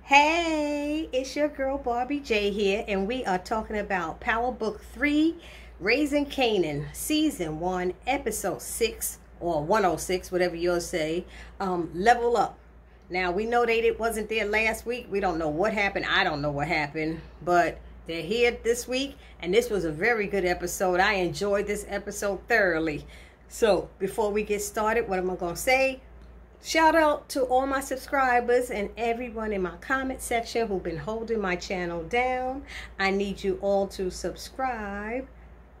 Hey, it's your girl Barbie J here, and we are talking about Power Book 3, Raising Kanan, Season 1, Episode 6, or 106, whatever you'll say, Level Up. Now, we know they wasn't there last week. We don't know what happened. I don't know what happened, but they're here this week, and this was a very good episode. I enjoyed this episode thoroughly. So, before we get started, what am I going to say? Shout out to all my subscribers and everyone in my comment section who've been holding my channel down. I need you all to subscribe,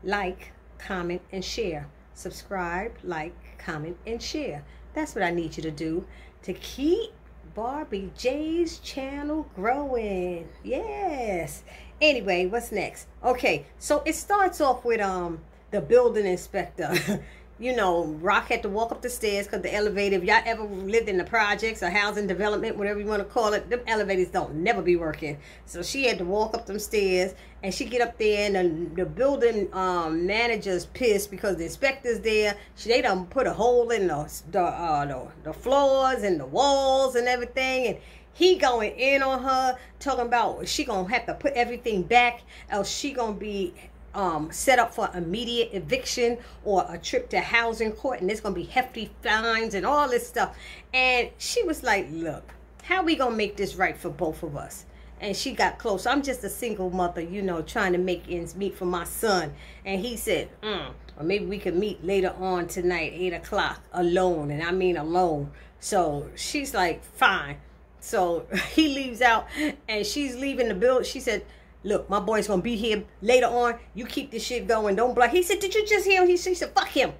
like, comment, and share. Subscribe, like, comment, and share. That's what I need you to do to keep Barbie J's channel growing. Yes. Anyway, what's next? Okay, so it starts off with the building inspector. You know, Rock had to walk up the stairs because the elevator, if y'all ever lived in the projects or housing development, whatever you want to call it, them elevators don't never be working. So she had to walk up them stairs, and she get up there, and the building manager's pissed because the inspector's there. They done put a hole in the floors and the walls and everything, and he going in on her, talking about she gonna have to put everything back, else she gonna be set up for immediate eviction or a trip to housing court, and there's gonna be hefty fines and all this stuff. And she was like, look, how we gonna make this right for both of us? And she got close. I'm just a single mother, you know, trying to make ends meet for my son. And he said, or maybe we could meet later on tonight, 8 o'clock, alone. And I mean alone. So she's like, fine. So he leaves out, and she's leaving the building. She said, look, my boy's gonna be here later on. You keep this shit going. Don't block. He said, did you just hear him? She said, fuck him.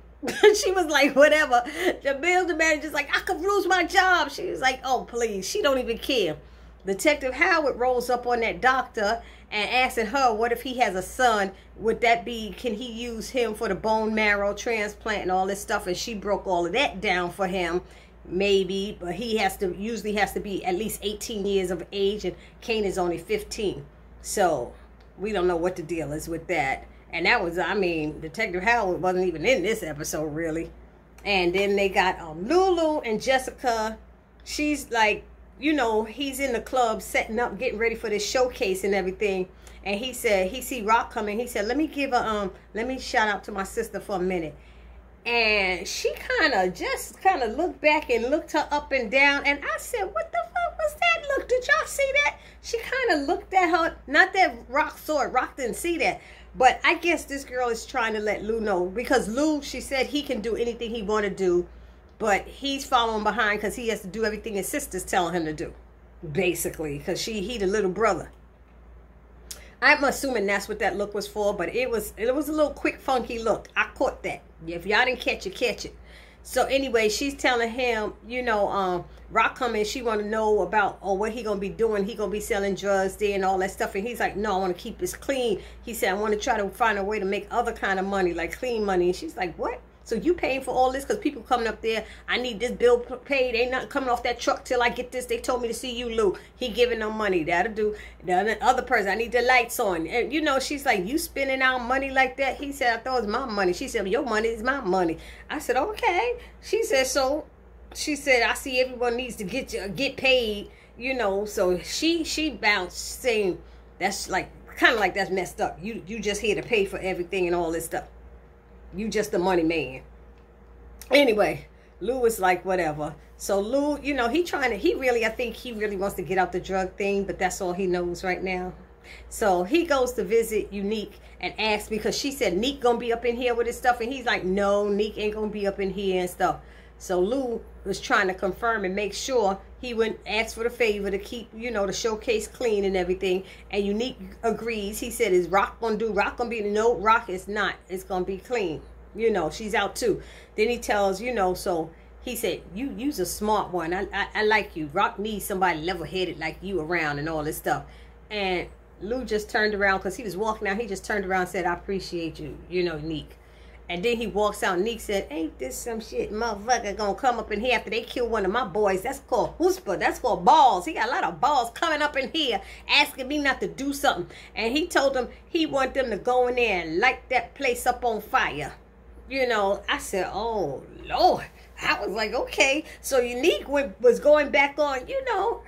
She was like, whatever. The building manager's like, I could lose my job. She was like, oh, please. She don't even care. Detective Howard rolls up on that doctor and asking her, what if he has a son? Would that be, can he use him for the bone marrow transplant and all this stuff? And she broke all of that down for him. Maybe, but he usually has to be at least 18 years of age, and Kane is only 15. So we don't know what the deal is with that. And that was, I mean, Detective Howard wasn't even in this episode, really. And then they got Lulu and Jessica. She's like, you know, he's in the club setting up, getting ready for this showcase and everything. And he said, he see Rock coming. He said, let me give a, let me shout out to my sister for a minute. And she kind of looked back and looked her up and down. And I said, what the fuck was that look? Did y'all see that? She kind of looked at her. Not that Rock saw it. Rock didn't see that. But I guess this girl is trying to let Lou know. Because Lou, she said he can do anything he want to do. But he's following behind because he has to do everything his sister's telling him to do. Basically. Because he the little brother. I'm assuming that's what that look was for, but it was a little quick, funky look. I caught that. If y'all didn't catch it, catch it. So anyway, she's telling him, you know, Rock coming, she want to know about what he gonna be doing. He gonna be selling drugs there and all that stuff. And he's like, no, I want to keep this clean. He said, I want to try to find a way to make other kind of money, like clean money. And she's like, what? So you paying for all this? Because people coming up there, I need this bill paid. Ain't nothing coming off that truck till I get this. They told me to see you, Lou. He giving them money. That'll do. The other person, I need the lights on. And, you know, she's like, you spending our money like that? He said, I thought it was my money. She said, your money is my money. I said, okay. She said, so. She said, I see everyone needs to get paid, you know. So she bounced saying, that's like, kind of like that's messed up. You just here to pay for everything and all this stuff. You just the money man. Anyway, Lou was like, whatever. So Lou, you know, I think he really wants to get out the drug thing, but that's all he knows right now. So he goes to visit Unique and asks, because she said Neek gonna be up in here with his stuff, and he's like, no, Neek ain't gonna be up in here and stuff. So Lou was trying to confirm and make sure. He went ask for the favor to keep, you know, the showcase clean and everything. And Unique agrees. He said, is Rock gonna do? Rock gonna be? No, Rock is not. It's gonna be clean. You know, she's out too. Then he tells, you know, so he said, you's a smart one. I like you. Rock needs somebody level-headed like you around and all this stuff. And Lou just turned around because he was walking out. He just turned around and said, I appreciate you, you know, Neek. And then he walks out, and Neek said, ain't this some shit motherfucker gonna come up in here after they kill one of my boys? That's called chutzpah. That's called balls. He got a lot of balls coming up in here asking me not to do something. And he told them he want them to go in there and light that place up on fire. You know, I said, oh, Lord. I was like, okay. So Unique was going back on, you know,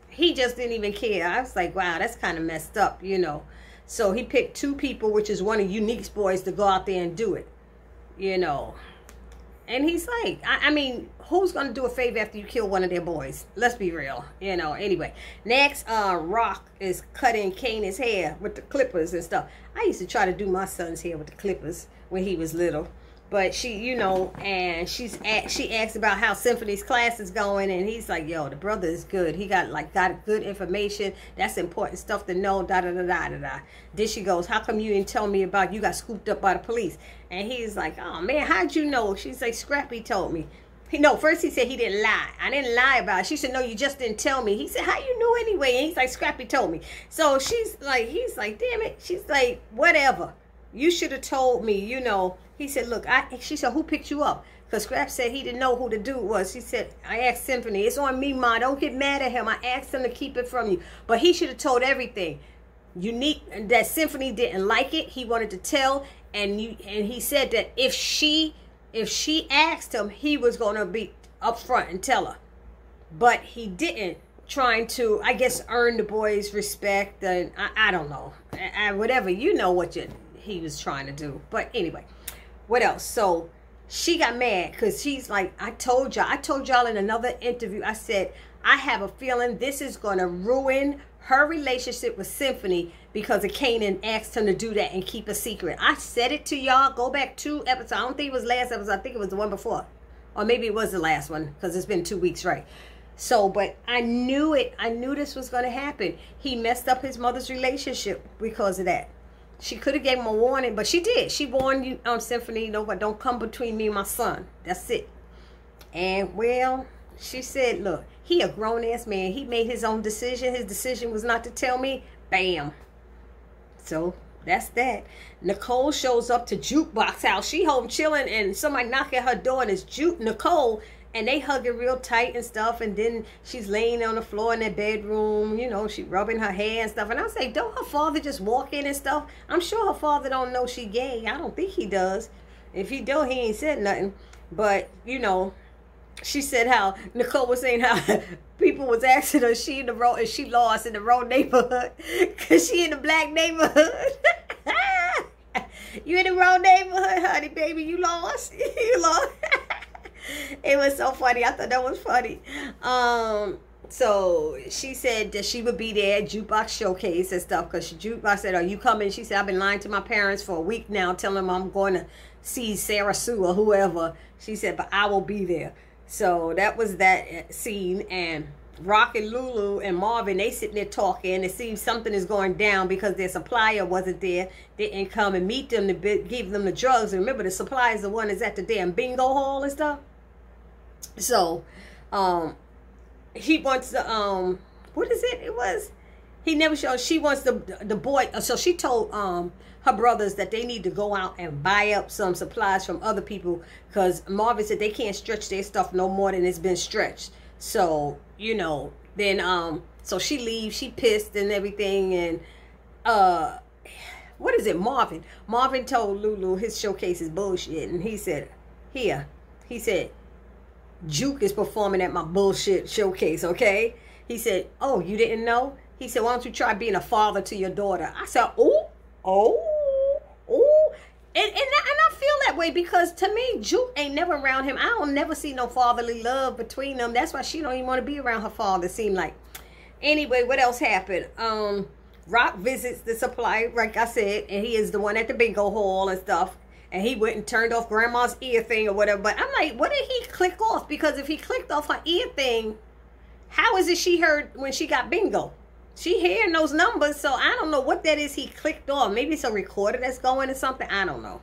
he just didn't even care. I was like, wow, that's kind of messed up, you know. So he picked 2 people, which is one of Unique's boys, to go out there and do it, you know. And he's like, I mean, who's going to do a favor after you kill one of their boys? Let's be real, you know. Anyway, next, Rock is cutting Kanan's hair with the clippers and stuff. I used to try to do my son's hair with the clippers when he was little. But she, you know, and she asked about how Symphony's class is going, and he's like, yo, the brother is good. He got good information. That's important stuff to know, da-da-da-da-da-da. Then she goes, how come you didn't tell me about you got scooped up by the police? And he's like, oh, man, how'd you know? She's like, Scrappy told me. First he said he didn't lie. I didn't lie about it. She said, no, you just didn't tell me. He said, how you knew anyway? And he's like, Scrappy told me. So he's like, damn it. She's like, whatever. You should have told me, you know. He said, look, she said, who picked you up? Because Scrap said he didn't know who the dude was. She said, I asked Symphony. It's on me, Ma. Don't get mad at him. I asked him to keep it from you. But he should have told everything. Unique, that Symphony didn't like it. He wanted to tell. And he said that if she asked him, he was going to be upfront and tell her. But he didn't, trying to, I guess, earn the boys' respect. And I don't know. Whatever. You know what he was trying to do. But anyway. What else? So she got mad because she's like, I told y'all in another interview, I said, I have a feeling this is going to ruin her relationship with Symphony because of Kanan asked him to do that and keep a secret. I said it to y'all. Go back 2 episodes. I don't think it was last episode. I think it was the one before. Or maybe it was the last one because it's been 2 weeks, right? So, but I knew it. I knew this was going to happen. He messed up his mother's relationship because of that. She could have gave him a warning, but she did. She warned you, Symphony, you know what, don't come between me and my son. That's it. And, well, she said, look, he a grown-ass man. He made his own decision. His decision was not to tell me. Bam. So, that's that. Nicole shows up to Jukebox house. She home chilling, and somebody knock at her door, and it's Nicole. And they hugging real tight and stuff. And then she's laying on the floor in their bedroom. You know, she rubbing her hair and stuff. And I was like, don't her father just walk in and stuff? I'm sure her father don't know she gay. I don't think he does. If he do, he ain't said nothing. But, you know, she said how Nicole was saying how people was asking her is she lost in the wrong neighborhood. Because she in the black neighborhood. You in the wrong neighborhood, honey, baby. You lost. You lost. It was so funny. I thought that was funny. So she said that she would be there at Jukebox Showcase and stuff because Jukebox said, are you coming? She said, I've been lying to my parents for a week now telling them I'm going to see Sarah Sue or whoever. She said, but I will be there. So that was that scene. And Rock and Lulu and Marvin, they sitting there talking. It seems something is going down because their supplier wasn't there. They didn't come and meet them to give them the drugs. And remember, the supplier is the one that's at the damn bingo hall and stuff. So, he wants the, what is it? It was, he never showed, she wants the boy, so she told, her brothers that they need to go out and buy up some supplies from other people because Marvin said they can't stretch their stuff no more than it's been stretched. So, you know, then, so she leaves, she pissed and everything, and, what is it, Marvin? Marvin told Lulu his showcase is bullshit, and he said, he said, Juke is performing at my bullshit showcase, okay? He said, oh, you didn't know? He said, why don't you try being a father to your daughter? I said, oh. And I feel that way because to me, Juke ain't never around him. I don't never see no fatherly love between them. That's why she don't even want to be around her father, it seemed like. Anyway, what else happened? Rock visits the supplier, like I said, and he is the one at the bingo hall and stuff. And he went and turned off grandma's ear thing or whatever. But I'm like, what did he click off? Because if he clicked off her ear thing, how is it she heard when she got bingo? She hearing those numbers, so I don't know what that is he clicked off. Maybe it's a recorder that's going or something. I don't know.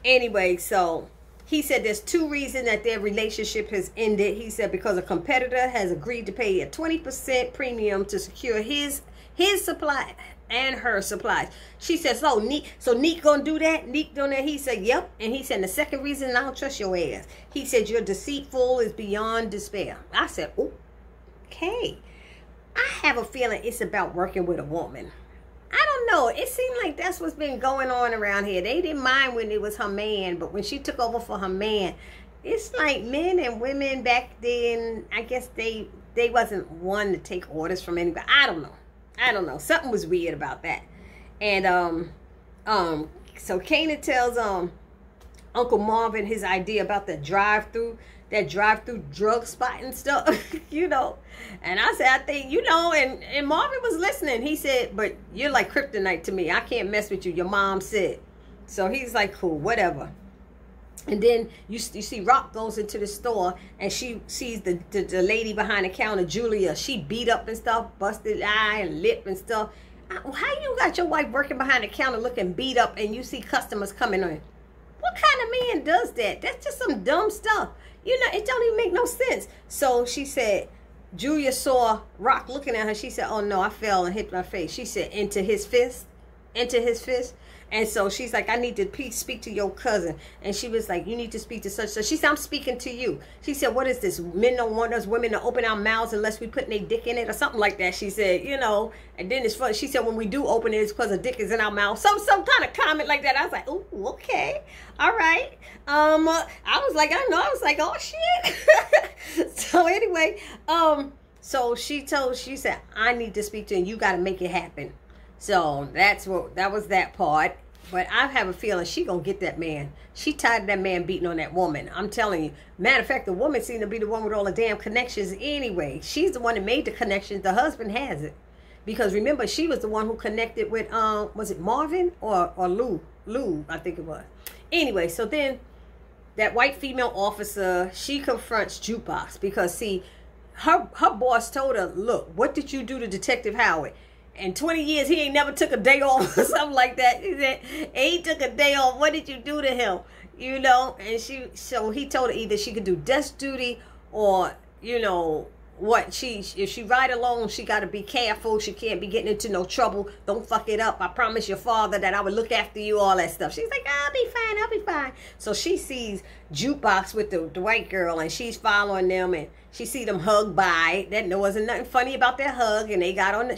Anyway, so he said there's 2 reasons that their relationship has ended. He said because a competitor has agreed to pay a 20% premium to secure his supply and her supplies. She said, so Neek gonna do that? Neek doing that? He said, yep. And he said, the second reason I don't trust your ass. He said, you're deceitful is beyond despair. I said, oh, okay. I have a feeling it's about working with a woman. I don't know. It seemed like that's what's been going on around here. They didn't mind when it was her man, but when she took over for her man, it's like men and women back then, I guess they they wasn't one to take orders from anybody. I don't know. Something was weird about that. And so Kanan tells Uncle Marvin his idea about that drive-through drug spot and stuff, you know. And I said, I think, you know, and Marvin was listening. He said, but you're like kryptonite to me. I can't mess with you. Your mom said. So he's like, cool, whatever. And then you see Rock goes into the store and she sees the lady behind the counter, Julia. She beat up and stuff, busted eye and lip and stuff. How you got your wife working behind the counter looking beat up and you see customers coming in? What kind of man does that? That's just some dumb stuff. You know, it don't even make no sense. So she said, Julia saw Rock looking at her. She said, oh no, I fell and hit my face. She said, into his fist. And so she's like, I need to speak to your cousin. And she was like, you need to speak to such. So she said, I'm speaking to you. She said, what is this? Men don't want us women to open our mouths unless we put their dick in it or something like that. She said, you know, and then it's funny. She said, when we do open it, it's because a dick is in our mouth. Some kind of comment like that. I was like, oh, okay. All right. I was like, I know. I was like, oh, shit. So anyway, so she said, I need to speak to you and you got to make it happen. So that was that part. But I have a feeling she gonna get that man. She tired of that man beating on that woman. I'm telling you. Matter of fact, the woman seemed to be the one with all the damn connections anyway. She's the one that made the connections. The husband has it. Because remember, she was the one who connected with, was it Marvin or Lou? Lou, I think it was. Anyway, so then that white female officer, she confronts Jukebox. Because see, her boss told her, look, what did you do to Detective Howard? In 20 years, he ain't never took a day off or something like that. He said, he took a day off. What did you do to him? You know, and so he told her either she could do desk duty or, you know, what if she ride alone, she got to be careful. She can't be getting into no trouble. Don't fuck it up. I promise your father that I would look after you, all that stuff. She's like, I'll be fine. So she sees Jukebox with the white girl and she's following them and she see them hug by. There wasn't nothing funny about that hug and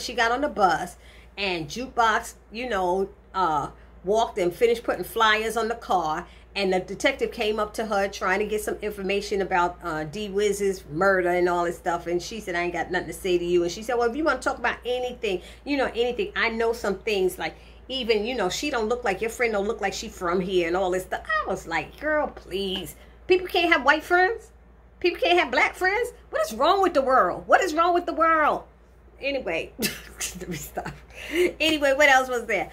she got on the bus and Jukebox, you know, walked and finished putting flyers on the car. And the detective came up to her trying to get some information about D Wiz's murder and all this stuff. And she said, I ain't got nothing to say to you. And she said, well, if you want to talk about anything, you know, anything, I know some things like even, you know, she don't look like your friend don't look like she from here and all this stuff. I was like, girl, please. People can't have white friends. People can't have black friends. What is wrong with the world? What is wrong with the world? Anyway, let me stop. Anyway, what else was there?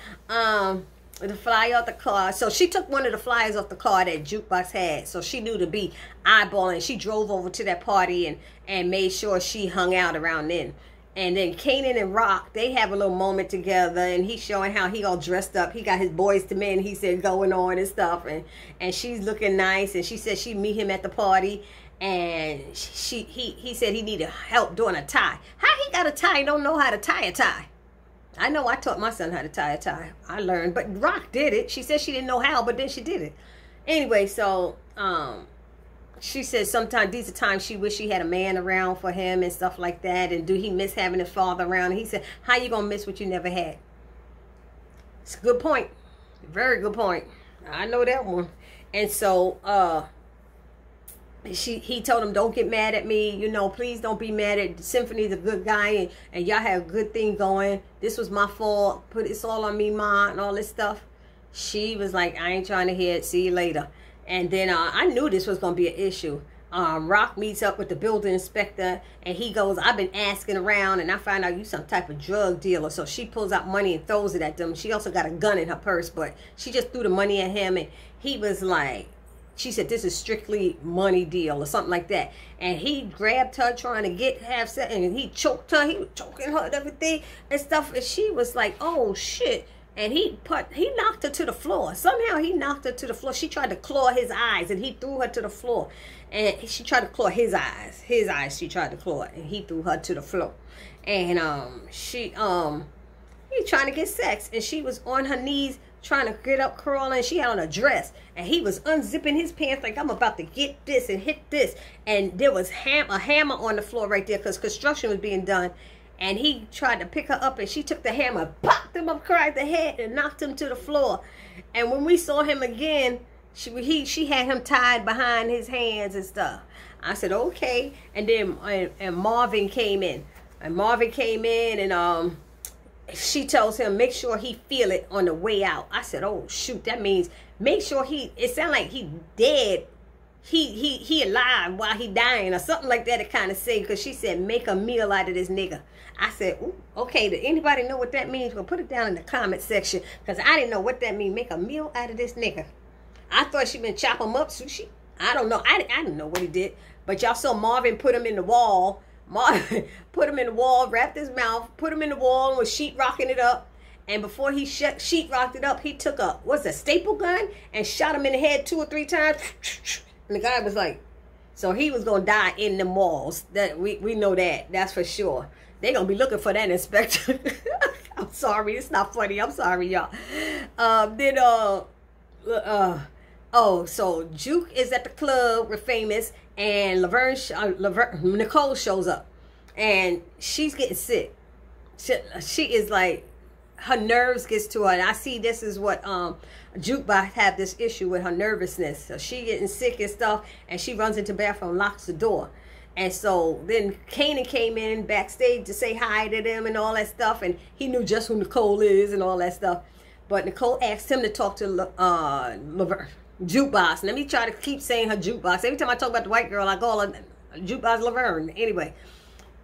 The flyer off the car. So she took one of the flyers off the car that Jukebox had. So she knew to be eyeballing. She drove over to that party and made sure she hung out around then. And then Kanan and Rock, they have a little moment together. And he's showing how he all dressed up. He got his boys to men, he said, going on and stuff. And she's looking nice. And she said she'd meet him at the party. And he said he needed help doing a tie. How he got a tie and don't know how to tie a tie? I know I taught my son how to tie a tie. I learned. But Rock did it. She said she didn't know how, but then she did it. Anyway, so she said sometimes these are times she wish she had a man around for him and stuff like that. And do he miss having his father around? And he said, how you going to miss what you never had? It's a good point. Very good point. I know that one. And so he told him, don't get mad at me, you know, please don't be mad at Symphony's a good guy and y'all have a good thing going. This was my fault. It's all on me, Ma, and all this stuff. She was like, I ain't trying to hear it. See you later. And then I knew this was going to be an issue. Rock meets up with the building inspector and he goes, I've been asking around and I find out you some type of drug dealer. So she pulls out money and throws it at them. She also got a gun in her purse, but she just threw the money at him and he was like, she said, this is strictly money deal or something like that. And he grabbed her trying to have sex and he choked her. He was choking her and everything and stuff. And she was like, oh, shit. And he knocked her to the floor. Somehow he knocked her to the floor. She tried to claw his eyes and he threw her to the floor. And she tried to claw his eyes. His eyes she tried to claw and he threw her to the floor. And he was trying to get sex. And she was on her knees trying to get up, crawling. She had on a dress and he was unzipping his pants like, I'm about to get this and hit this. And there was a hammer on the floor right there because construction was being done. And he tried to pick her up and she took the hammer, popped him up across the head and knocked him to the floor. And when we saw him again, she had him tied behind his hands and stuff. I said, okay. And then and Marvin came in. And she tells him, make sure he feel it on the way out. I said, oh, shoot. That means make sure it sound like he dead. He alive while he dying or something like that. It kind of say, because she said, make a meal out of this nigga. I said, ooh, okay, does anybody know what that means? Well, put it down in the comment section, because I didn't know what that means. Make a meal out of this nigga. I thought she been chop him up, sushi. I don't know. I didn't know what he did. But y'all saw Marvin put him in the wall. Marvin put him in the wall, wrapped his mouth, put him in the wall, and was sheetrocking it up. And before he sheetrocked it up, he took a staple gun and shot him in the head 2 or 3 times. And the guy was like, so he was going to die in the walls. That we know that. That's for sure. They're going to be looking for that inspector. I'm sorry. It's not funny. I'm sorry, y'all. So Juke is at the club with Famous, and Nicole shows up. And she's getting sick. She is like, her nerves gets to her. And I see this is what Jukebox have this issue with her nervousness. So she getting sick and stuff, and she runs into the bathroom, locks the door. And so then Kanan came in backstage to say hi to them and all that stuff. And he knew just who Nicole is and all that stuff. But Nicole asked him to talk to Jukebox. Let me try to keep saying her Jukebox. Every time I talk about the white girl, I call her Jukebox Laverne. Anyway,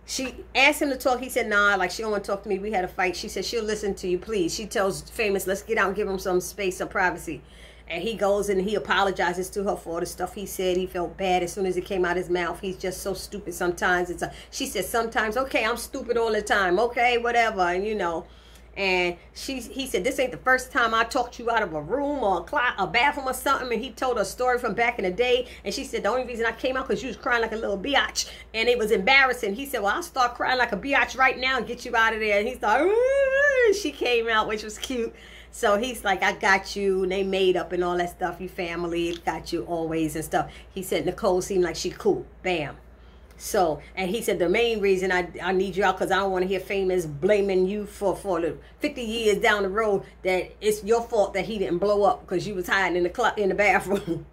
she asked him to talk. He said, nah, like, she don't want to talk to me. We had a fight. She said, she'll listen to you, please. She tells Famous, let's get out and give him some space, some privacy. And he goes and he apologizes to her for the stuff he said. He felt bad as soon as it came out his mouth. He's just so stupid sometimes. She said, sometimes, okay, I'm stupid all the time. Okay, whatever. And, you know. And he said, this ain't the first time I talked you out of a room or a bathroom or something. And he told her a story from back in the day. And she said, the only reason I came out because you was crying like a little biatch. And it was embarrassing. He said, well, I'll start crying like a biatch right now and get you out of there. And he started, ooh, she came out, which was cute. So he's like, I got you. And they made up and all that stuff. You family, got you always and stuff. He said, Nicole seemed like she cool. Bam. So, and he said, the main reason I need you out because I don't want to hear Famous blaming you for the 50 years down the road that it's your fault that he didn't blow up because you was hiding in the bathroom.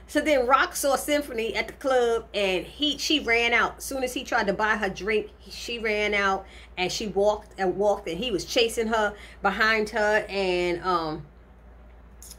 So then Rock saw Symphony at the club, and she ran out. As soon as he tried to buy her drink, she ran out, and she walked, and he was chasing her behind her, and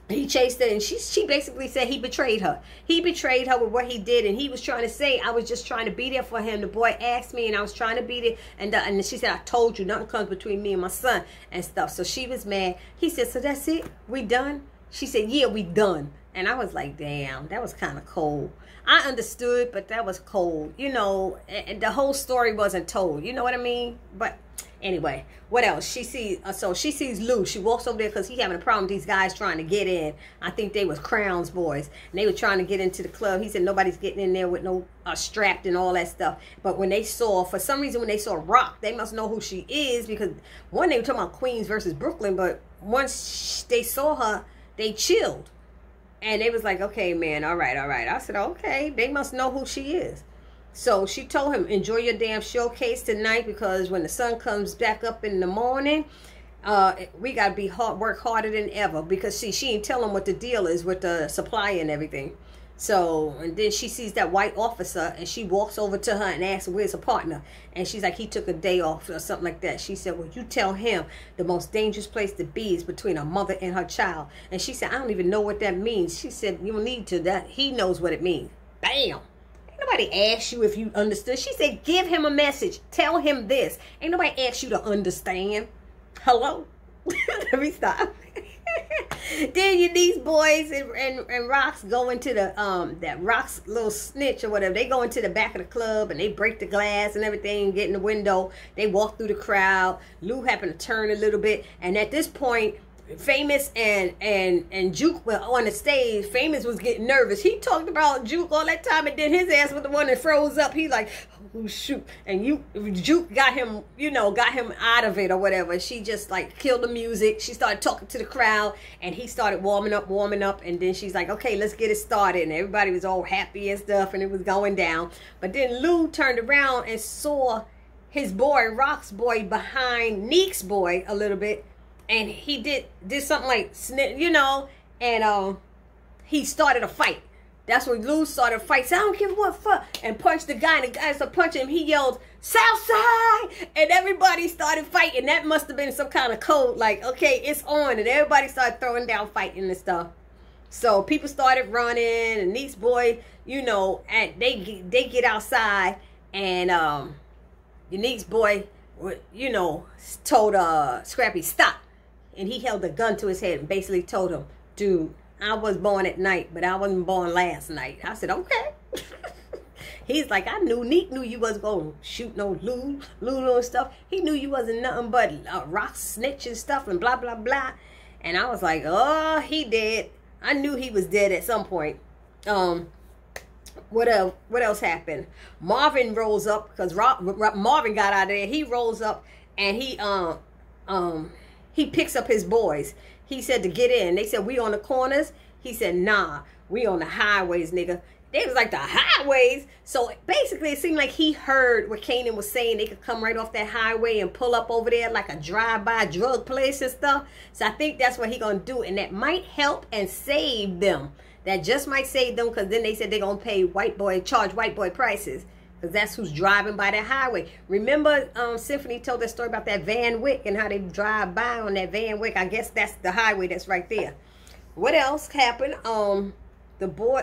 he chased her, and she basically said he betrayed her. He betrayed her with what he did, and he was trying to say, I was just trying to be there for him. The boy asked me, and I was trying to be there. And she said, I told you, nothing comes between me and my son and stuff. So she was mad. He said, so that's it? We done? She said, yeah, we done. And I was like, damn, that was kind of cold. I understood, but that was cold. You know, the whole story wasn't told. You know what I mean? But anyway, what else? She sees Lou. She walks over there because he's having a problem with these guys trying to get in. I think they was Crown's boys. And they were trying to get into the club. He said nobody's getting in there with no strapped and all that stuff. But when they saw, for some reason, when they saw Rock, they must know who she is. Because one, they were talking about Queens versus Brooklyn. But once they saw her, they chilled. And they was like, okay, man, all right. I said, okay, they must know who she is. So she told him, enjoy your damn showcase tonight because when the sun comes back up in the morning, we got to work harder than ever. Because, see, she ain't tell him what the deal is with the supply and everything. So, and then she sees that white officer, and she walks over to her and asks, where's her partner? And she's like, he took a day off or something like that. She said, well, you tell him the most dangerous place to be is between a mother and her child. And she said, I don't even know what that means. She said, you don't need to. That he knows what it means. Bam. Ain't nobody asked you if you understood. She said, give him a message. Tell him this. Ain't nobody asked you to understand. Hello? Let me stop. Then these boys and Rocks go into the that Rocks little snitch or whatever. They go into the back of the club and they break the glass and everything, get in the window. They walk through the crowd. Lou happened to turn a little bit, and at this point, Famous and Juke were on the stage. Famous was getting nervous. He talked about Juke all that time, and then his ass was the one that froze up. He like, oh shoot, and Juke got him, got him out of it or whatever. She just like killed the music. She started talking to the crowd, and he started warming up, and then she's like, okay, let's get it started. And everybody was all happy and stuff, and it was going down. But then Lou turned around and saw his boy, Rock's boy, behind Neek's boy a little bit. And he did something like, and he started a fight. That's when Lou started fighting. So I don't give what fuck, and punched the guy, and the guy started punching him. He yelled, "Southside!" And everybody started fighting. That must have been some kind of code, like, okay, it's on. And everybody started throwing down, fighting and stuff. So people started running, and these boys, you know, and they get outside, and Unique's boy, you know, told Scrappy stop, and he held a gun to his head and basically told him, "Dude, I was born at night, but I wasn't born last night." I said, "Okay." He's like, "I knew Neek knew you wasn't gonna shoot no Lulu and stuff. He knew you wasn't nothing but rock snitch and stuff and blah blah blah." And I was like, "Oh, he dead." I knew he was dead at some point. What else happened? Marvin rolls up, because Marvin got out of there. He rolls up, and he picks up his boys. He said to get in. They said, "We on the corners." He said, "Nah, we on the highways, nigga." They was like, "The highways?" So basically, it seemed like he heard what Kanan was saying. They could come right off that highway and pull up over there like a drive-by drug place and stuff. So I think that's what he gonna do, and that might help and save them. That just might save them, because then they said they're gonna pay charge white boy prices, because that's who's driving by that highway. Remember, Symphony told that story about that Van Wyck and how they drive by on that Van Wyck. I guess that's the highway that's right there. What else happened? The boy,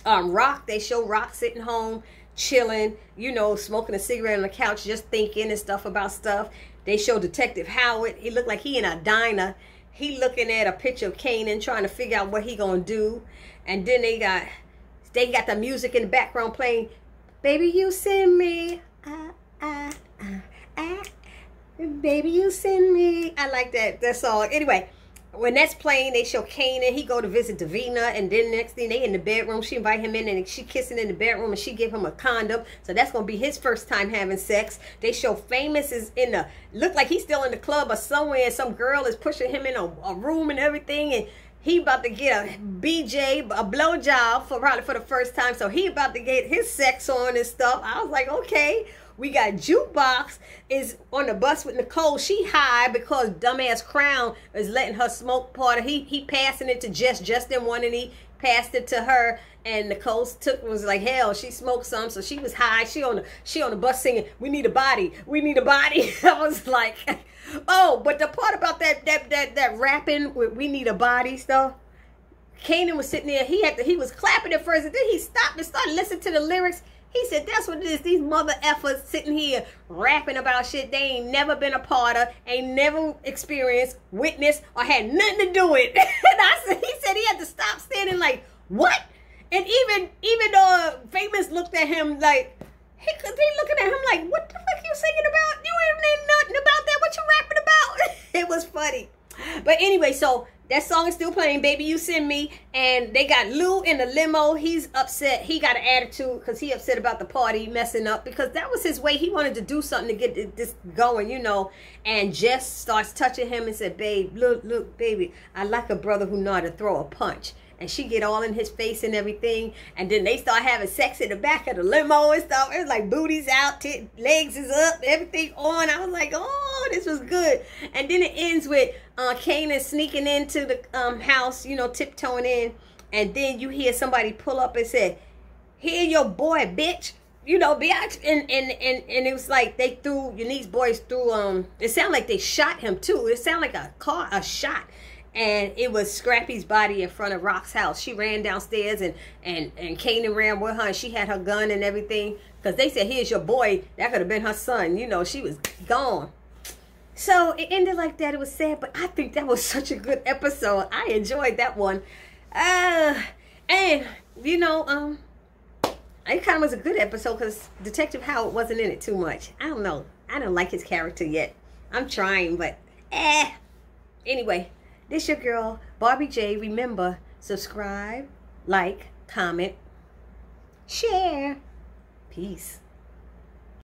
Rock, they show Rock sitting home, chilling, you know, smoking a cigarette on the couch, just thinking and stuff about stuff. They show Detective Howard. He looked like he in a diner. He looking at a picture of Kanan, trying to figure out what he gonna do. And then they got the music in the background playing, "Baby, you send me, baby, you send me." I like that song. Anyway, when that's playing, they show Kanan. He go to visit Davina, and then next thing, they in the bedroom. She invite him in, and she kissing in the bedroom, and she give him a condom. So that's gonna be his first time having sex. They show Famous is in the, look like he's still in the club or somewhere, and some girl is pushing him in a room and everything, and he about to get a BJ, a blowjob probably for the first time. So he about to get his sex on and stuff. I was like, okay. We got Jukebox is on the bus with Nicole. She high because dumbass Crown is letting her smoke part of, he passing it to Jess. Just didn't want any, passed it to her, and Nicole was like, hell, she smoked some, so she was high. She on the bus singing, "We need a body, we need a body." I was like, oh, but the part about that rapping with "we need a body" stuff, Kanan was sitting there, he was clapping at first, and then he stopped and started listening to the lyrics. He said, "That's what it is. These mother effers sitting here rapping about shit they ain't never been a part of, ain't never experienced, witnessed, or had nothing to do with." And he said he had to stop standing like, what? And even though Famous looked at him like, he looking at him like, what the fuck you singing about? You ain't know nothing about that. What you rapping about? It was funny. But anyway, so that song is still playing, "Baby, You Send Me," and they got Lou in the limo. He's upset. He got an attitude because he upset about the party messing up, because that was his way. He wanted to do something to get this going, you know. And Jess starts touching him and said, "Babe, look, baby, I like a brother who know how to throw a punch." And she get all in his face and everything. And then they start having sex in the back of the limo and stuff. It was like booties out, legs is up, everything on. I was like, oh, this was good. And then it ends with Kanan sneaking into the house, you know, tiptoeing in. And then you hear somebody pull up and say, "Here your boy, bitch." You know, bitch. And it was like they threw, Unique's boys threw, it sounded like they shot him too. It sounded like a shot. And it was Scrappy's body in front of Rock's house. She ran downstairs, and Kanan ran with her, and she had her gun and everything. Because they said, "Here's your boy." That could have been her son. You know, she was gone. So it ended like that. It was sad, but I think that was such a good episode. I enjoyed that one. And, you know, it kind of was a good episode because Detective Howard wasn't in it too much. I don't know. I don't like his character yet. I'm trying, but anyway. This your girl, Barbie J. Remember, subscribe, like, comment, share. Peace.